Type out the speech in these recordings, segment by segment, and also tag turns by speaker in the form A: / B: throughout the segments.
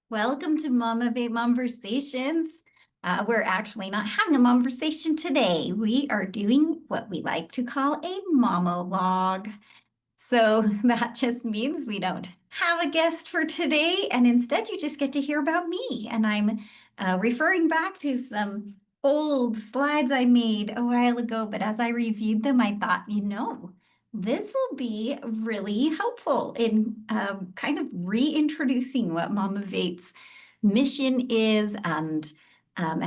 A: Welcome to Momivate Momversations. We're actually not having a momversation today. We are doing what we like to call a monologue. So that just means we don't have a guest for today, and instead you just get to hear about me. And I'm referring back to some old slides I made a while ago, but as I reviewed them, I thought, this will be really helpful in kind of reintroducing what Momivate's mission is, and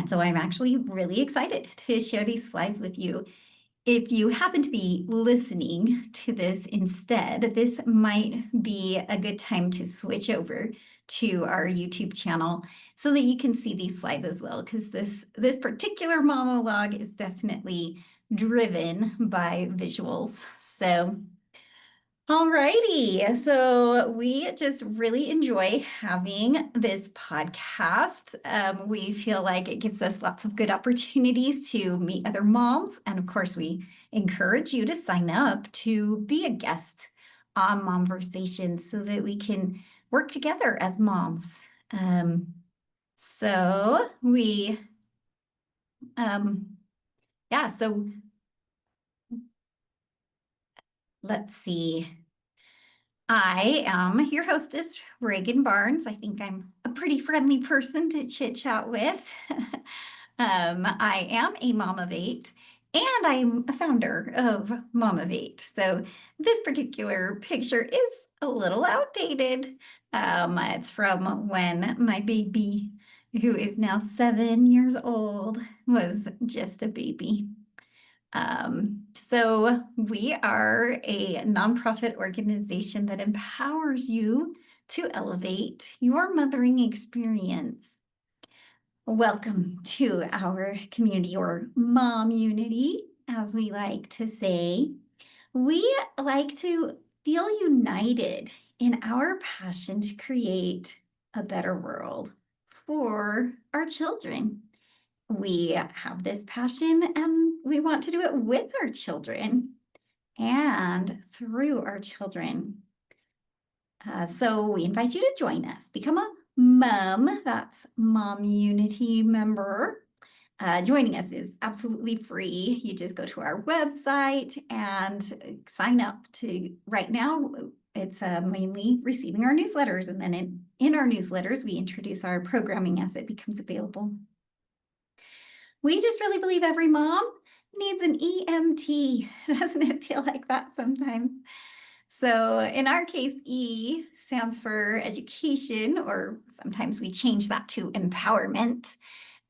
A: so I'm actually really excited to share these slides with you. If you happen to be listening to this instead, this might be a good time to switch over to our YouTube channel so that you can see these slides as well, because this particular monologue is definitely driven by visuals. So alrighty, so we just really enjoy having this podcast. We feel like it gives us lots of good opportunities to meet other moms. And of course, we encourage you to sign up to be a guest on Momversations so that we can work together as moms. So we, yeah, so let's see. I am your hostess, Regan Barnes. I think I'm a pretty friendly person to chit chat with. I am a mom of eight, and I'm a founder of Momivate. So this particular picture is a little outdated. It's from when my baby, who is now 7 years old, was just a baby. So we are a nonprofit organization that empowers you to elevate your mothering experience. Welcome to our community, or MomUnity, as we like to say. We like to feel united in our passion to create a better world for our children. We have this passion and we want to do it with our children and through our children. So we invite you to join us. Become a mom, that's MomUnity member. Joining us is absolutely free. You just go to our website and sign up to, right now, it's mainly receiving our newsletters. And then in our newsletters, we introduce our programming as it becomes available. We just really believe every mom needs an EMT. Doesn't it feel like that sometimes? So in our case, E stands for education, or sometimes we change that to empowerment.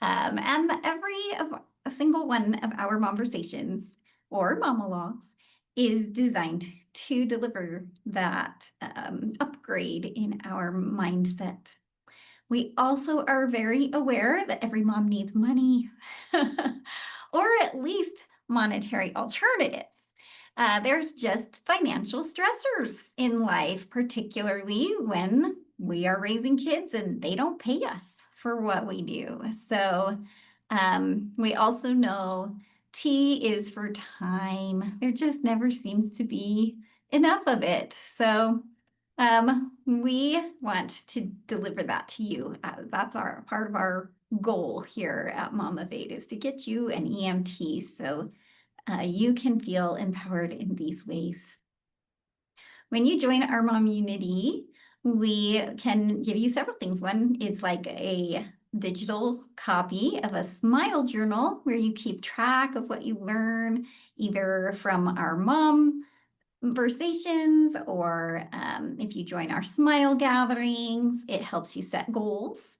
A: And a single one of our Momversations or monologues is designed to deliver that upgrade in our mindset. We also are very aware that every mom needs money, or at least monetary alternatives. There's just financial stressors in life, particularly when we are raising kids and they don't pay us for what we do. So we also know T is for time. There just never seems to be enough of it. So we want to deliver that to you. That's our part of our goal here at Momivate, is to get you an EMT so you can feel empowered in these ways. When you join our MomUnity, we can give you several things. One is like a digital copy of a smile journal where you keep track of what you learn, either from our Momversations, or if you join our smile gatherings, it helps you set goals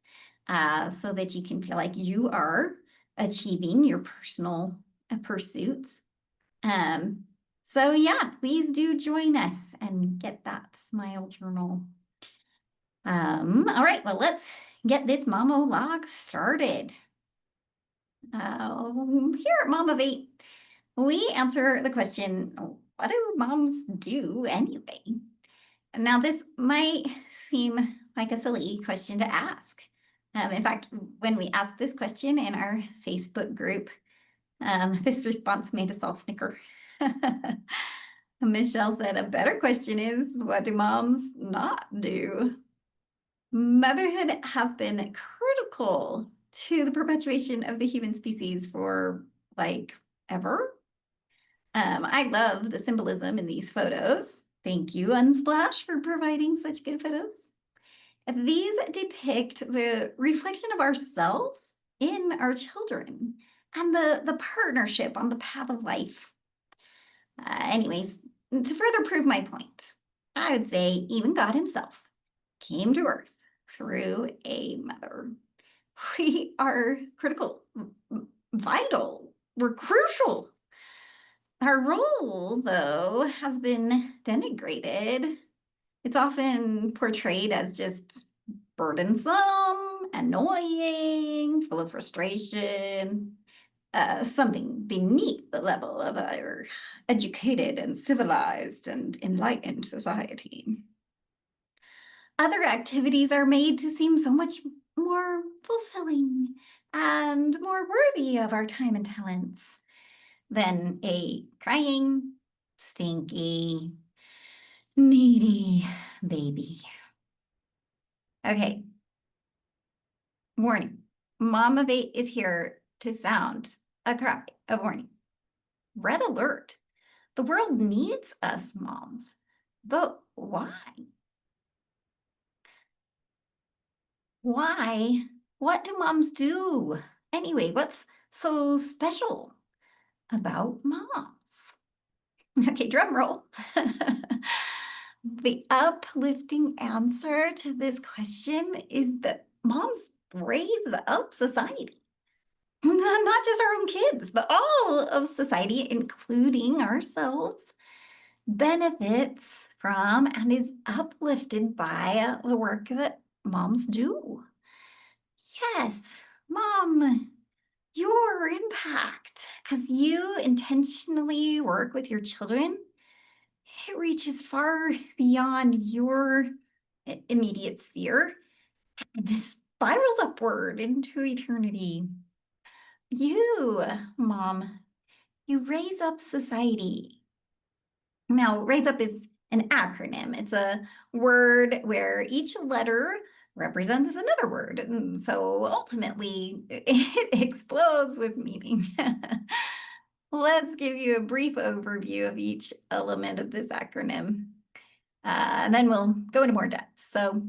A: so that you can feel like you are achieving your personal pursuits. So yeah, please do join us and get that smile journal. All right, well, let's get this monologue started. Here at Momivate, we answer the question, what do moms do anyway? Now, this might seem like a silly question to ask. In fact, when we asked this question in our Facebook group, this response made us all snicker. Michelle said, a better question is, what do moms not do? Motherhood has been critical to the perpetuation of the human species for like ever. I love the symbolism in these photos. Thank you, Unsplash, for providing such good photos. These depict the reflection of ourselves in our children and the partnership on the path of life. Anyways, to further prove my point, I would say even God himself came to earth through a mother. We are critical, vital, we're crucial. Our role, though, has been denigrated. It's often portrayed as just burdensome, annoying, full of frustration, something beneath the level of our educated and civilized and enlightened society. Other activities are made to seem so much more fulfilling and more worthy of our time and talents than a crying, stinky, needy baby. Okay. Warning. Momivate is here to sound a cry of warning. Red alert. The world needs us moms. But why? Why? What do moms do? Anyway, what's so special about moms? Okay, drum roll. The uplifting answer to this question is that moms raise up society. Not just our own kids, but all of society, including ourselves, benefits from and is uplifted by the work that moms do. Yes, mom, your impact as you intentionally work with your children, it reaches far beyond your immediate sphere and spirals upward into eternity. You, mom, you raise up society. Now, raise up is an acronym. It's a word where each letter represents another word. And so ultimately, it explodes with meaning. Let's give you a brief overview of each element of this acronym. And then we'll go into more depth. So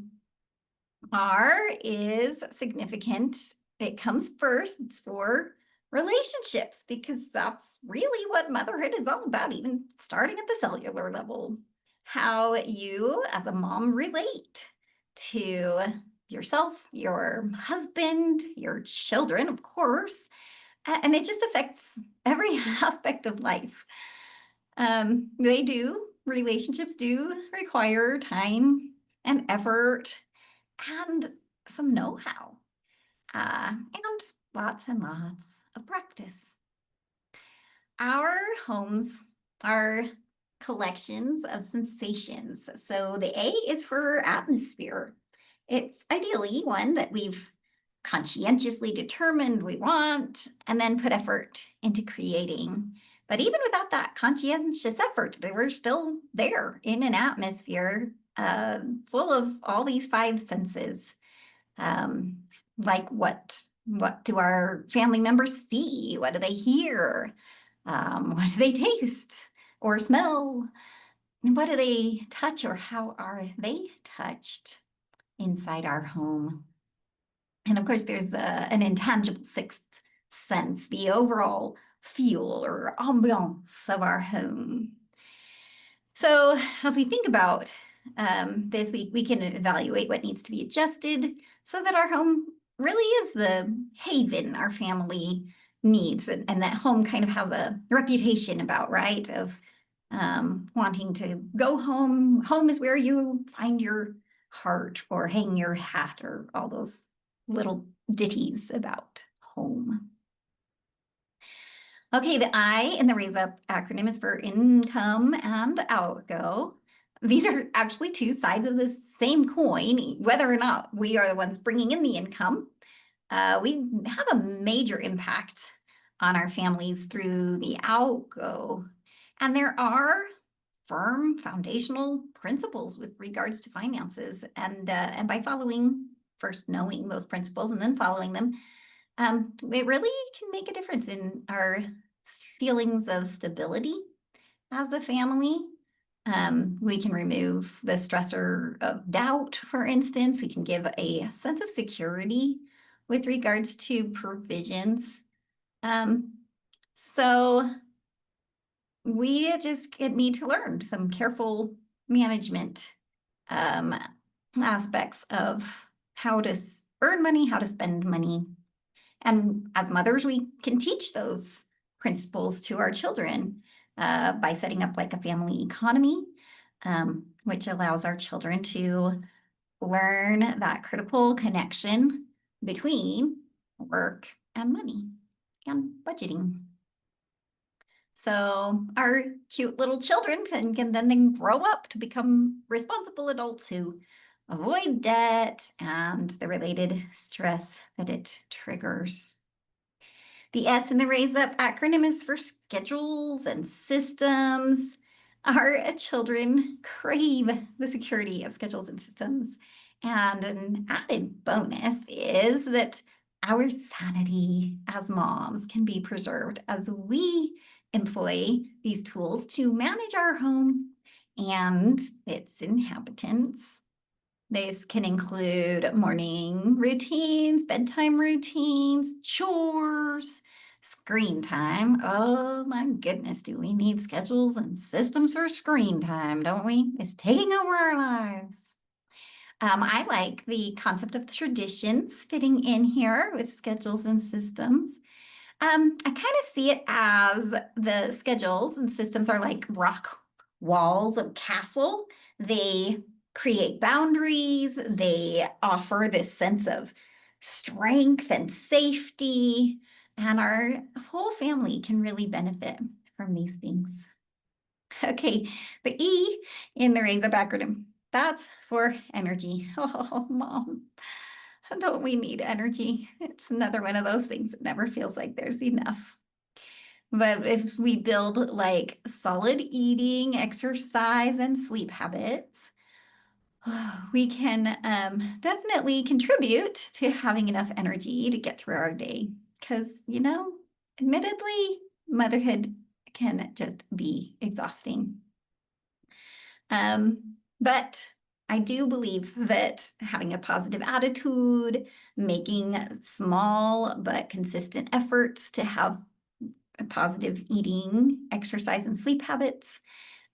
A: R is significant. It comes first. It's for relationships because that's really what motherhood is all about, even starting at the cellular level. How you as a mom relate to yourself, your husband, your children, of course, and it just affects every aspect of life. Relationships do require time and effort and some know-how, and lots of practice. Our homes are collections of sensations. So the A is for atmosphere. It's ideally one that we've conscientiously determined we want and then put effort into creating. But even without that conscientious effort, we're still there in an atmosphere full of all these five senses. Like what do our family members see? What do they hear? What do they taste or smell? What do they touch or how are they touched inside our home? And of course, there's an intangible sixth sense, the overall feel or ambiance of our home. So as we think about this, we can evaluate what needs to be adjusted so that our home really is the haven our family needs, and that home kind of has a reputation about, right, of wanting to go home. Home is where you find your heart or hang your hat or all those little ditties about home. Okay, the I in the Raise Up acronym is for income and outgo. These are actually two sides of the same coin. Whether or not we are the ones bringing in the income, we have a major impact on our families through the outgo. And there are firm foundational principles with regards to finances. And by first knowing those principles and then following them, it really can make a difference in our feelings of stability as a family. We can remove the stressor of doubt, for instance. We can give a sense of security with regards to provisions. So we just need to learn some careful management aspects of how to earn money, how to spend money. And as mothers, we can teach those principles to our children by setting up like a family economy, which allows our children to learn that critical connection between work and money and budgeting. So our cute little children can then grow up to become responsible adults who avoid debt and the related stress that it triggers. The S in the Raise Up acronym is for schedules and systems. Our children crave the security of schedules and systems. And an added bonus is that our sanity as moms can be preserved as we employ these tools to manage our home and its inhabitants. This can include morning routines, bedtime routines, chores, screen time. Oh my goodness, do we need schedules and systems for screen time, don't we? It's taking over our lives. I like the concept of traditions fitting in here with schedules and systems. I kind of see it as the schedules and systems are like rock walls of castle. They create boundaries. They offer this sense of strength and safety, and our whole family can really benefit from these things. Okay, the E in the Raise Up acronym, that's for energy. Oh, Mom. Don't we need energy? It's another one of those things that never feels like there's enough. But if we build like solid eating, exercise, and sleep habits, we can definitely contribute to having enough energy to get through our day. Because, admittedly, motherhood can just be exhausting. But I do believe that having a positive attitude, making small but consistent efforts to have a positive eating, exercise, and sleep habits,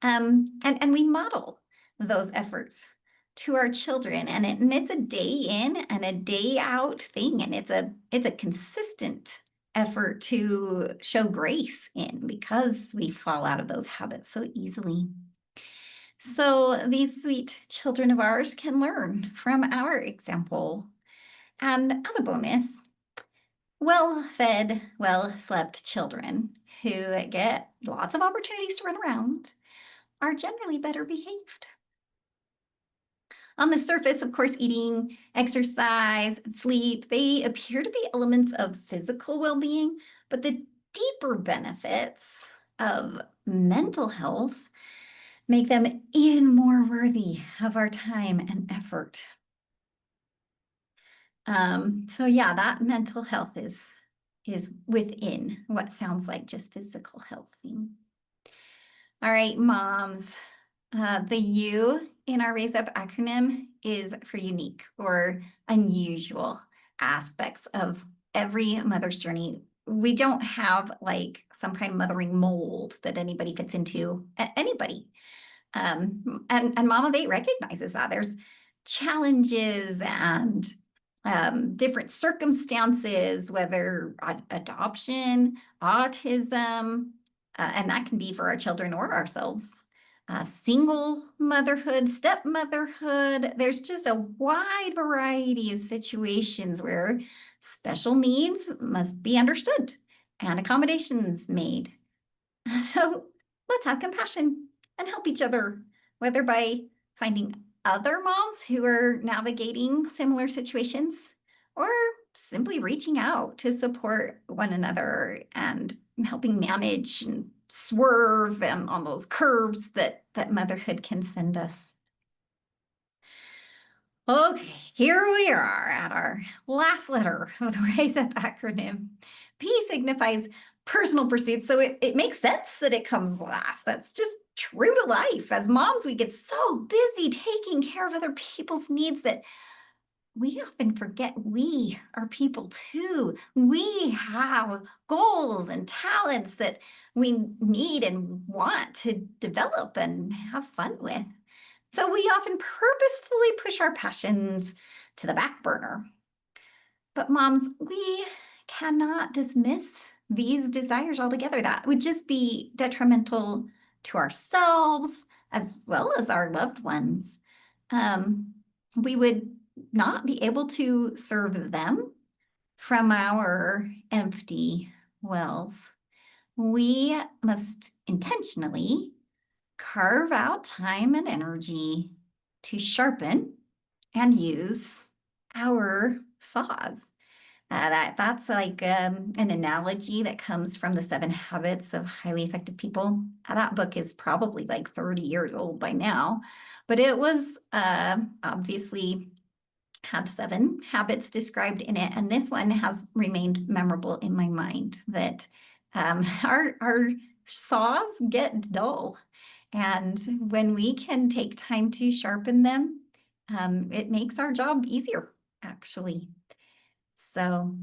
A: and we model those efforts to our children, and it's a day in and a day out thing, and it's a consistent effort to show grace in because we fall out of those habits so easily. So these sweet children of ours can learn from our example. And as a bonus, well-fed, well-slept children who get lots of opportunities to run around are generally better behaved. On the surface, of course, eating, exercise, and sleep, they appear to be elements of physical well-being, but the deeper benefits of mental health make them even more worthy of our time and effort. So yeah, that mental health is within what sounds like just physical health things. All right, moms, the U in our Raise Up acronym is for unique or unusual aspects of every mother's journey. We don't have like some kind of mothering mold that anybody fits into, anybody. And Momivate recognizes that there's challenges and different circumstances, whether adoption, autism, and that can be for our children or ourselves. Single motherhood, step motherhood. There's just a wide variety of situations where special needs must be understood and accommodations made. So let's have compassion and help each other, whether by finding other moms who are navigating similar situations or simply reaching out to support one another and helping manage and swerve and on those curves that motherhood can send us. Okay, here we are at our last letter of the R.A.I.S.E acronym. P signifies personal pursuits, so it makes sense that it comes last. That's just true to life. As moms, we get so busy taking care of other people's needs that we often forget we are people too. We have goals and talents that we need and want to develop and have fun with. So we often purposefully push our passions to the back burner. But moms, we cannot dismiss these desires altogether. That would just be detrimental to ourselves as well as our loved ones. We would not be able to serve them from our empty wells. We must intentionally carve out time and energy to sharpen and use our saws. That's like an analogy that comes from the 7 Habits of Highly Effective People. That book is probably like 30 years old by now, but it was obviously had 7 habits described in it, and this one has remained memorable in my mind. That our saws get dull, and when we can take time to sharpen them, it makes our job easier, actually. So,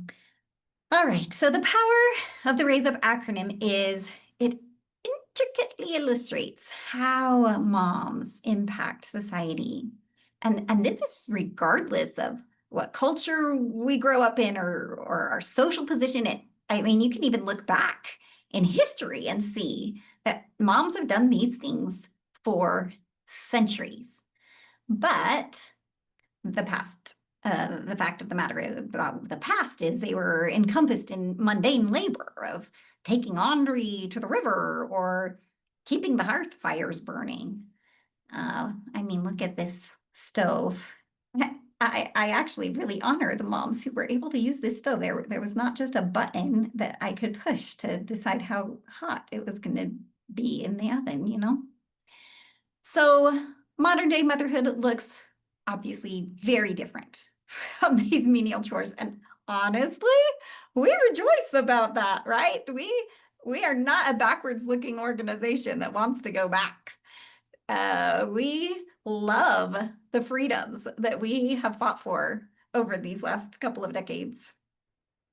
A: all right. So the power of the R.A.I.S.E acronym is it intricately illustrates how moms impact society. And this is regardless of what culture we grow up in or our social position. I mean, you can even look back in history and see that moms have done these things for centuries. But the fact of the matter about the past is they were encompassed in mundane labor of taking laundry to the river or keeping the hearth fires burning. I mean, look at this stove. I actually really honor the moms who were able to use this stove. There was not just a button that I could push to decide how hot it was going to be in the oven, you know? So modern day motherhood looks obviously very different from these menial chores. And honestly, we rejoice about that, right? We are not a backwards looking organization that wants to go back. We love the freedoms that we have fought for over these last couple of decades.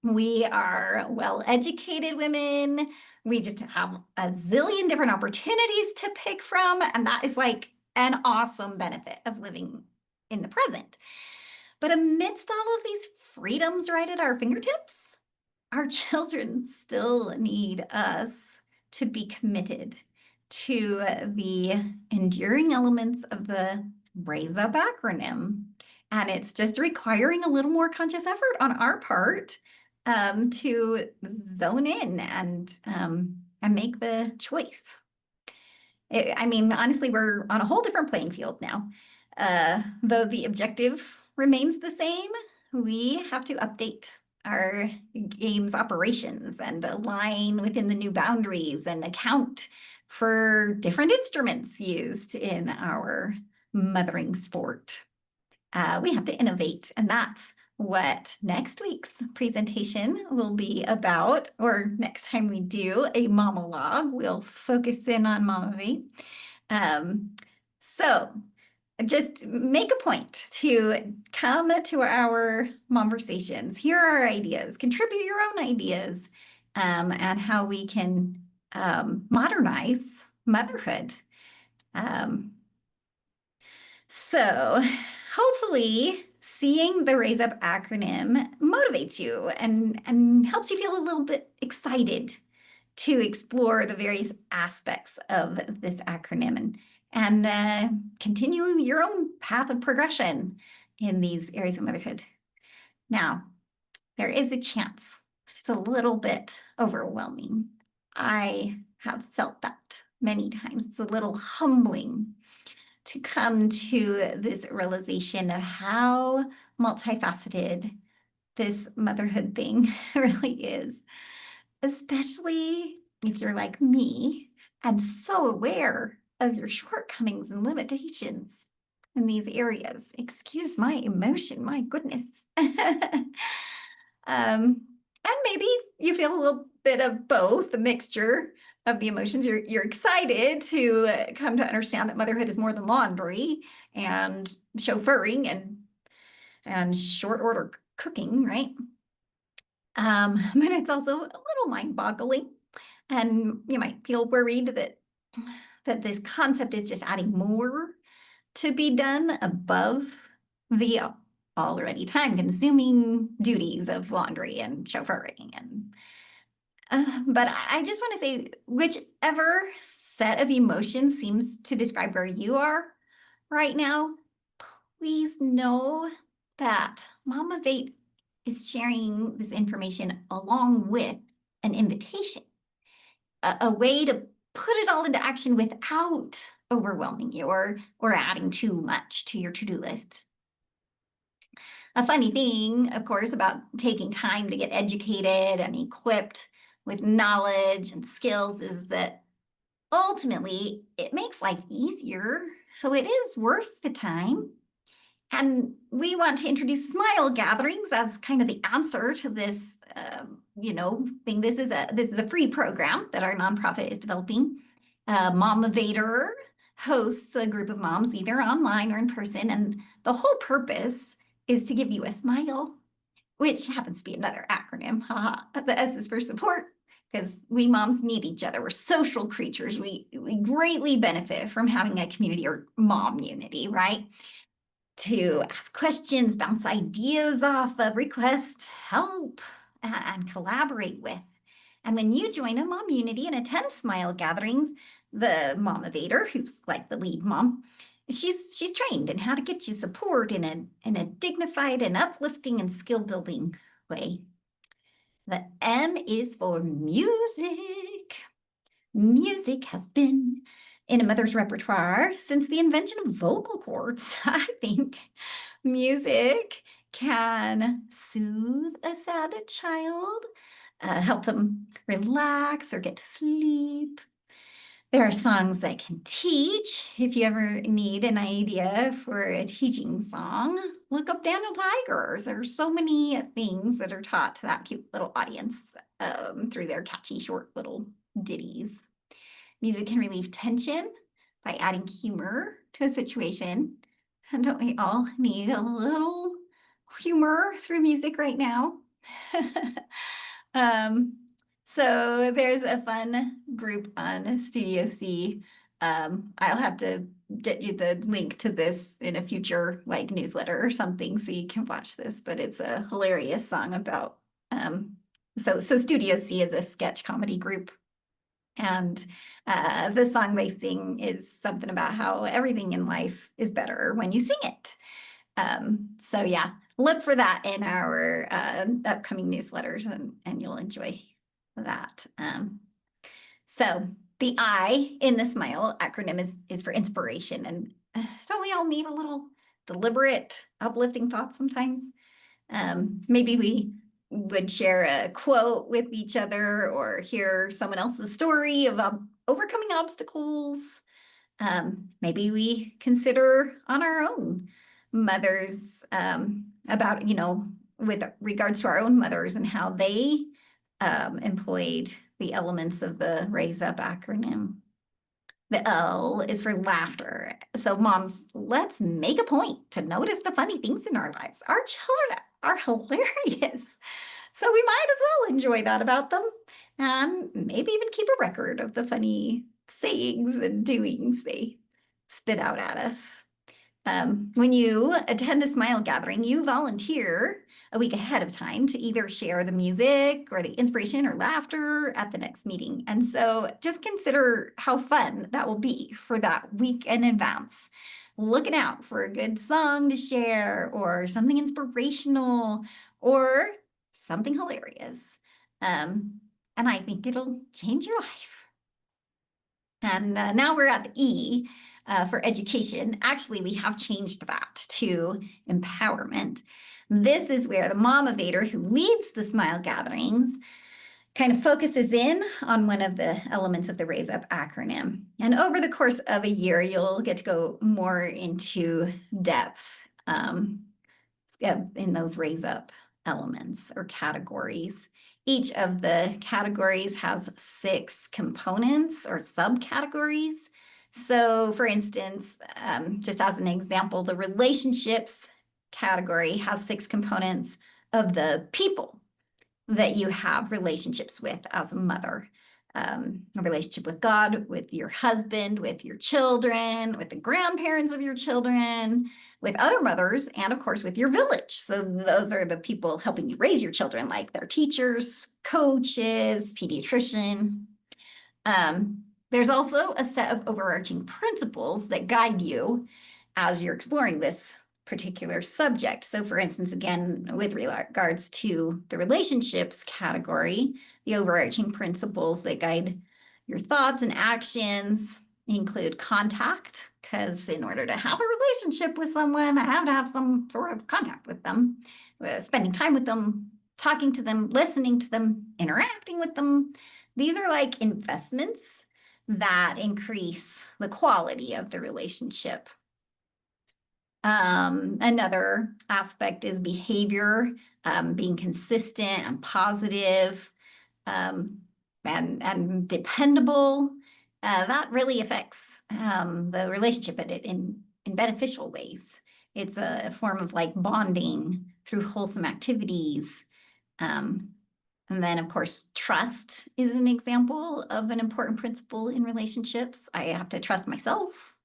A: We are well-educated women. We just have a zillion different opportunities to pick from, and that is like an awesome benefit of living in the present. But amidst all of these freedoms right at our fingertips, our children still need us to be committed to the enduring elements of the R.A.I.S.E acronym. And it's just requiring a little more conscious effort on our part to zone in and make the choice. I mean, honestly, we're on a whole different playing field now. Though the objective remains the same, we have to update our game's operations and align within the new boundaries and account for different instruments used in our mothering sport. We have to innovate, and that's what next week's presentation will be about, or next time we do a monologue, we'll focus in on Momivate. So just make a point to come to our Momversations. Here are our ideas. Contribute your own ideas and how we can modernize motherhood. So hopefully seeing the R.A.I.S.E acronym motivates you and helps you feel a little bit excited to explore the various aspects of this acronym and continue your own path of progression in these areas of motherhood. Now, there is a chance, just a little bit overwhelming. I have felt that many times. It's a little humbling to come to this realization of how multifaceted this motherhood thing really is, especially if you're like me and so aware of your shortcomings and limitations in these areas. Excuse my emotion, my goodness. And maybe you feel a little bit of both, a mixture of the emotions. You're excited to come to understand that motherhood is more than laundry and chauffeuring and short order cooking, right? But it's also a little mind-boggling, and you might feel worried that this concept is just adding more to be done above the already time-consuming duties of laundry and chauffeuring. But I just want to say, whichever set of emotions seems to describe where you are right now, please know that Momivate is sharing this information along with an invitation, a way to put it all into action without overwhelming you or adding too much to your to-do list. A funny thing, of course, about taking time to get educated and equipped with knowledge and skills is that ultimately it makes life easier. So it is worth the time. And we want to introduce smile gatherings as kind of the answer to this, thing. This is a free program that our nonprofit is developing. Momivator hosts a group of moms either online or in person, and the whole purpose is to give you a smile, which happens to be another acronym. The S is for support, because we moms need each other. We're social creatures. We greatly benefit from having a community or MomUnity, right? To ask questions, bounce ideas off of, request help, and collaborate with. And when you join a MomUnity and attend smile gatherings, the motivator, who's like the lead mom, she's trained in how to get you support in a dignified and uplifting and skill building way. The M is for music. Music has been in a mother's repertoire since the invention of vocal cords. I think music can soothe a sad child, help them relax or get to sleep. There are songs that can teach. If you ever need an idea for a teaching song, look up Daniel Tigers. There are so many things that are taught to that cute little audience through their catchy short little ditties. Music can relieve tension by adding humor to a situation. And don't we all need a little humor through music right now? So there's a fun group on Studio C. I'll have to get you the link to this in a future newsletter or something so you can watch this, but it's a hilarious song about so Studio C is a sketch comedy group, and the song they sing is something about how everything in life is better when you sing it. So yeah, look for that in our upcoming newsletters, and you'll enjoy that. So the I in the SMILE acronym is for inspiration. And don't we all need a little deliberate, uplifting thoughts sometimes? Maybe we would share a quote with each other or hear someone else's story of overcoming obstacles. Maybe we consider on our own mothers about, with regards to our own mothers and how they employed the elements of the RAISE UP acronym. The L is for laughter. So moms, let's make a point to notice the funny things in our lives. Our children are hilarious. So we might as well enjoy that about them and maybe even keep a record of the funny sayings and doings they spit out at us. When you attend a SMILE gathering, you volunteer a week ahead of time to either share the music or the inspiration or laughter at the next meeting. And so just consider how fun that will be for that week in advance. Looking out for a good song to share or something inspirational or something hilarious. And I think it'll change your life. And now we're at the E for education. Actually, we have changed that to empowerment. This is where the motivator who leads the SMILE gatherings kind of focuses in on one of the elements of the R.A.I.S.E acronym. And over the course of a year, you'll get to go more into depth in those R.A.I.S.E elements or categories. Each of the categories has 6 components or subcategories. So for instance, just as an example, the relationships category has 6 components of the people that you have relationships with as a mother. A relationship with God, with your husband, with your children, with the grandparents of your children, with other mothers, and of course with your village. So those are the people helping you raise your children, like their teachers, coaches, pediatrician. There's also a set of overarching principles that guide you as you're exploring this particular subject. So for instance, again, with regards to the relationships category, the overarching principles that guide your thoughts and actions include contact, because in order to have a relationship with someone, I have to have some sort of contact with them, spending time with them, talking to them, listening to them, interacting with them. These are like investments that increase the quality of the relationship. Another aspect is behavior, being consistent and positive, and dependable. That really affects the relationship in beneficial ways. It's a form of like bonding through wholesome activities. And then, of course, trust is an example of an important principle in relationships. I have to trust myself.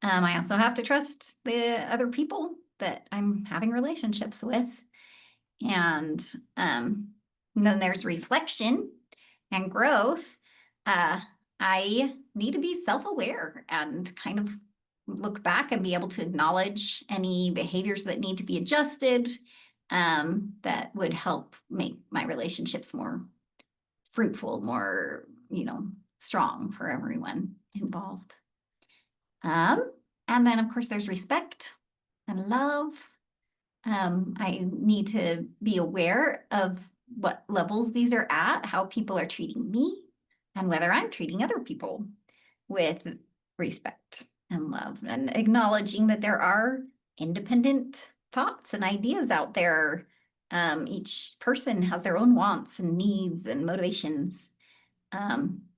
A: I also have to trust the other people that I'm having relationships with. And then there's reflection and growth. I need to be self-aware and kind of look back and be able to acknowledge any behaviors that need to be adjusted, that would help make my relationships more fruitful, more, strong for everyone involved. And then of course there's respect and love. I need to be aware of what levels these are at, how people are treating me, and whether I'm treating other people with respect and love, and acknowledging that there are independent thoughts and ideas out there. Each person has their own wants and needs and motivations.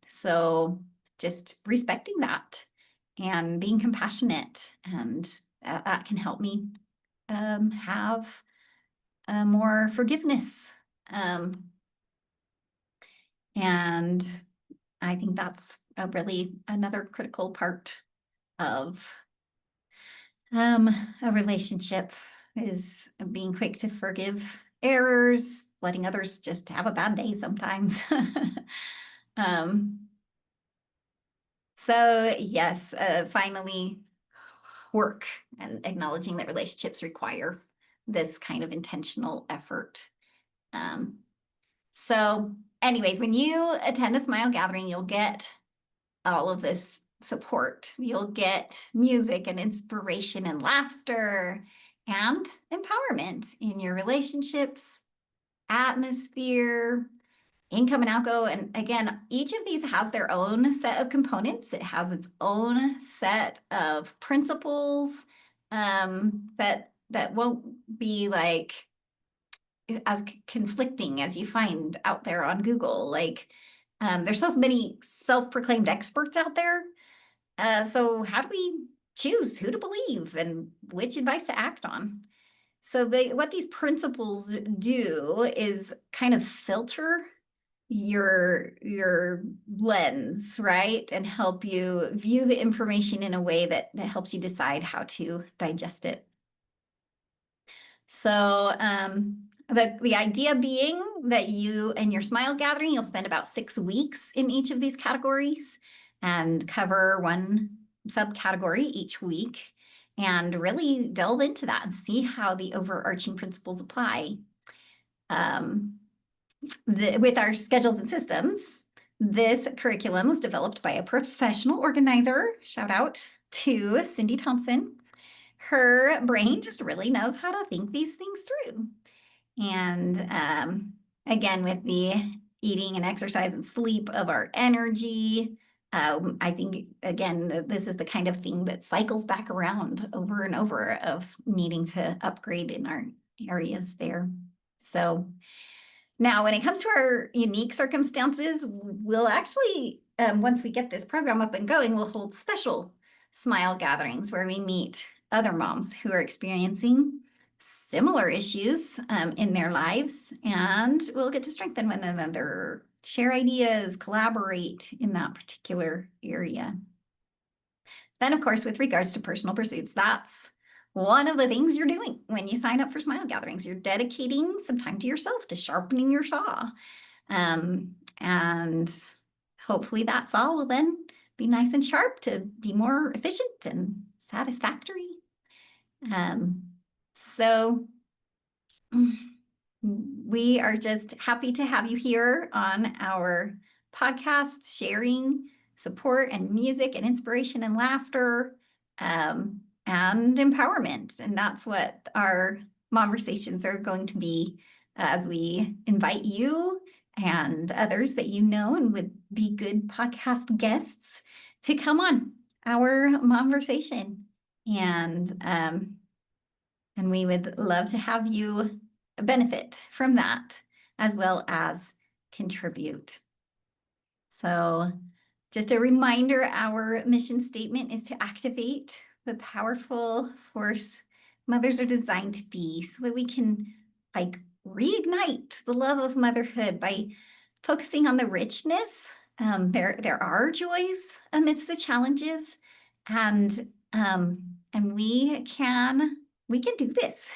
A: So just respecting that and being compassionate, and that can help me have more forgiveness. And I think that's really another critical part of a relationship, is being quick to forgive errors, letting others just have a bad day sometimes. So yes, finally, work and acknowledging that relationships require this kind of intentional effort. So anyways, when you attend a Smile gathering, you'll get all of this support. You'll get music and inspiration and laughter and empowerment in your relationships, atmosphere, income and outgo. And again, each of these has their own set of components. It has its own set of principles, that won't be like as conflicting as you find out there on Google. Like, there's so many self-proclaimed experts out there. So how do we choose who to believe and which advice to act on? So what these principles do is kind of filter your lens, right? And help you view the information in a way that helps you decide how to digest it. So the idea being that you and your Smile gathering, you'll spend about 6 weeks in each of these categories and cover one subcategory each week, and really delve into that and see how the overarching principles apply. With our schedules and systems, this curriculum was developed by a professional organizer. Shout out to Cindy Thompson. Her brain just really knows how to think these things through. And again, with the eating and exercise and sleep, of our energy. I think, again, this is the kind of thing that cycles back around over and over of needing to upgrade in our areas there. So now, when it comes to our unique circumstances, we'll actually, once we get this program up and going, we'll hold special smile gatherings where we meet other moms who are experiencing similar issues in their lives, and we'll get to strengthen one another, share ideas, collaborate in that particular area. Then, of course, with regards to personal pursuits, that's one of the things you're doing when you sign up for smile gatherings. You're dedicating some time to yourself, to sharpening your saw. And hopefully that saw will then be nice and sharp to be more efficient and satisfactory. So we are just happy to have you here on our podcast, sharing support and music and inspiration and laughter and empowerment. And that's what our Momversations are going to be as we invite you and others that you know and would be good podcast guests to come on our Momversation. And we would love to have you benefit from that as well as contribute. So just a reminder, our mission statement is to activate the powerful force mothers are designed to be so that we can like reignite the love of motherhood by focusing on the richness. There are joys amidst the challenges, and we can do this.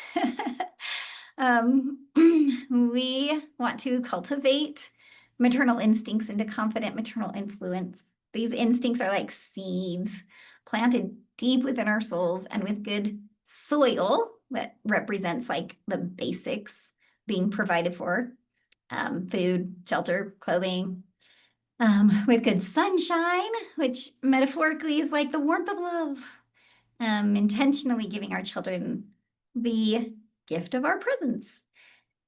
A: We want to cultivate maternal instincts into confident maternal influence. These instincts are like seeds planted deep within our souls and with good soil that represents like the basics being provided for, food, shelter, clothing, with good sunshine, which metaphorically is like the warmth of love, intentionally giving our children the gift of our presence,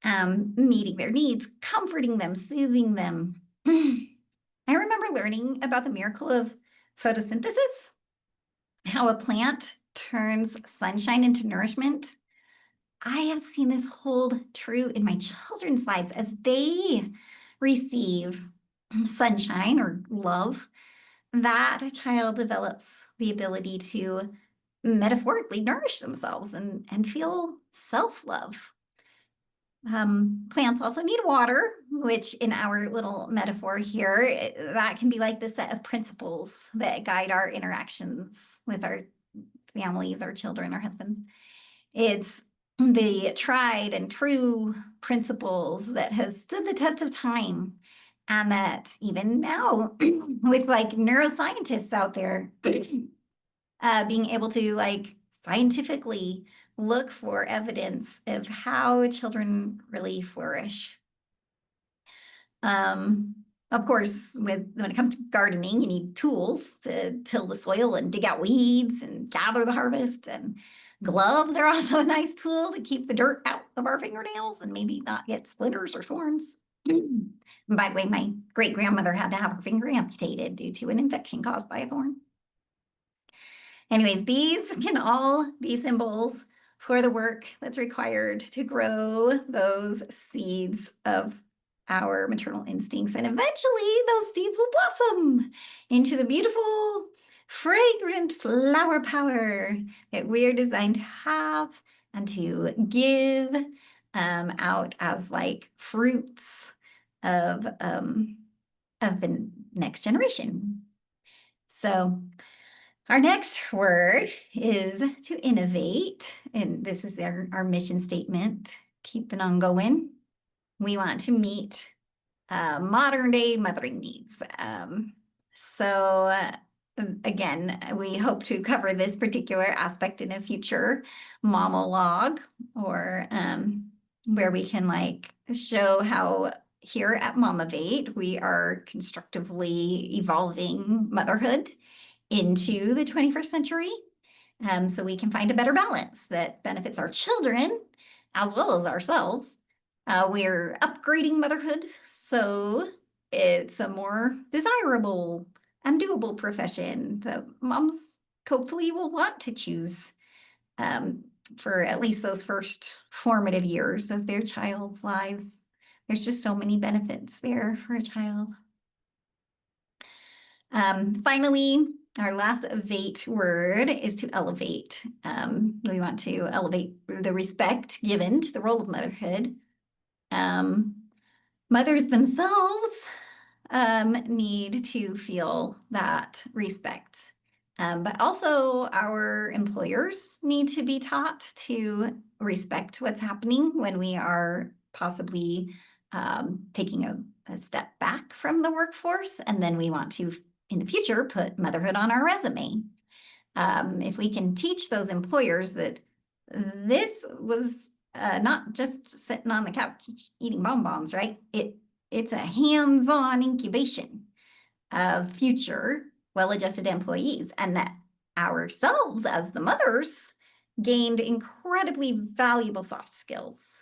A: meeting their needs, comforting them, soothing them. I remember learning about the miracle of photosynthesis, how a plant turns sunshine into nourishment. I have seen this hold true in my children's lives as they receive sunshine or love. That child develops the ability to metaphorically nourish themselves and feel self-love. Plants also need water, which in our little metaphor here, that can be like the set of principles that guide our interactions with our families, our children, our husbands. It's the tried and true principles that has stood the test of time, and that even now with like neuroscientists out there being able to like scientifically look for evidence of how children really flourish. Of course, when it comes to gardening, you need tools to till the soil and dig out weeds and gather the harvest. And gloves are also a nice tool to keep the dirt out of our fingernails and maybe not get splinters or thorns. And by the way, my great-grandmother had to have her finger amputated due to an infection caused by a thorn. Anyways, these can all be symbols for the work that's required to grow those seeds of our maternal instincts. And eventually those seeds will blossom into the beautiful, fragrant flower power that we're designed to have and to give out as like fruits of the next generation. So our next word is to innovate, and this is our mission statement, keeping on going. We want to meet modern day mothering needs. Again, we hope to cover this particular aspect in a future monologue, or where we can like show how here at Momivate, we are constructively evolving motherhood into the 21st century, so we can find a better balance that benefits our children as well as ourselves, We're upgrading motherhood, so it's a more desirable and doable profession that moms hopefully will want to choose for at least those first formative years of their child's lives. There's just so many benefits there for a child. Finally, our last avate word is to elevate. We want to elevate the respect given to the role of motherhood. Mothers themselves need to feel that respect. But also our employers need to be taught to respect what's happening when we are possibly taking a step back from the workforce. And then we want to, in the future, put motherhood on our resume. If we can teach those employers that this was not just sitting on the couch eating bonbons, right? It's a hands-on incubation of future well-adjusted employees, and that ourselves as the mothers gained incredibly valuable soft skills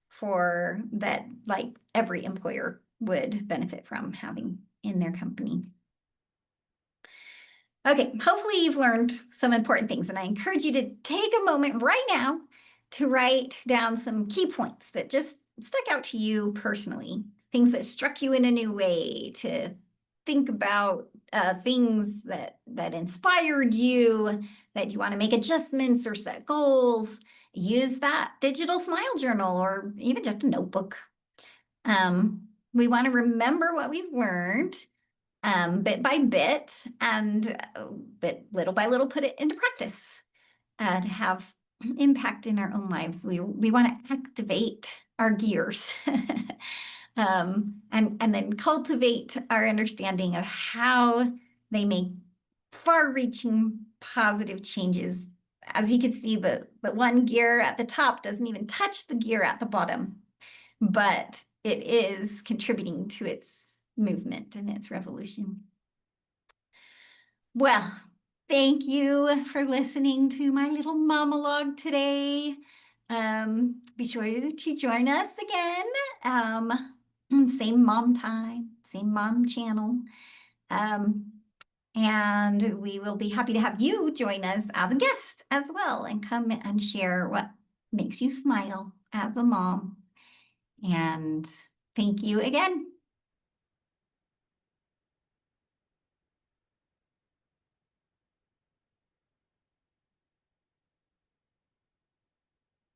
A: for that, like every employer would benefit from having in their company. Okay, hopefully you've learned some important things, and I encourage you to take a moment right now to write down some key points that just stuck out to you personally, things that struck you in a new way, to think about things that inspired you, that you want to make adjustments or set goals. Use that digital smile journal or even just a notebook. We want to remember what we've learned bit by bit, and little by little put it into practice to have impact in our own lives. We want to activate our gears and then cultivate our understanding of how they make far-reaching positive changes. As you can see, the one gear at the top doesn't even touch the gear at the bottom, but it is contributing to its movement and its revolution. Well, thank you for listening to my little monologue today. Be sure to join us again. Same mom time, same mom channel. And we will be happy to have you join us as a guest as well and come and share what makes you smile as a mom. And thank you again.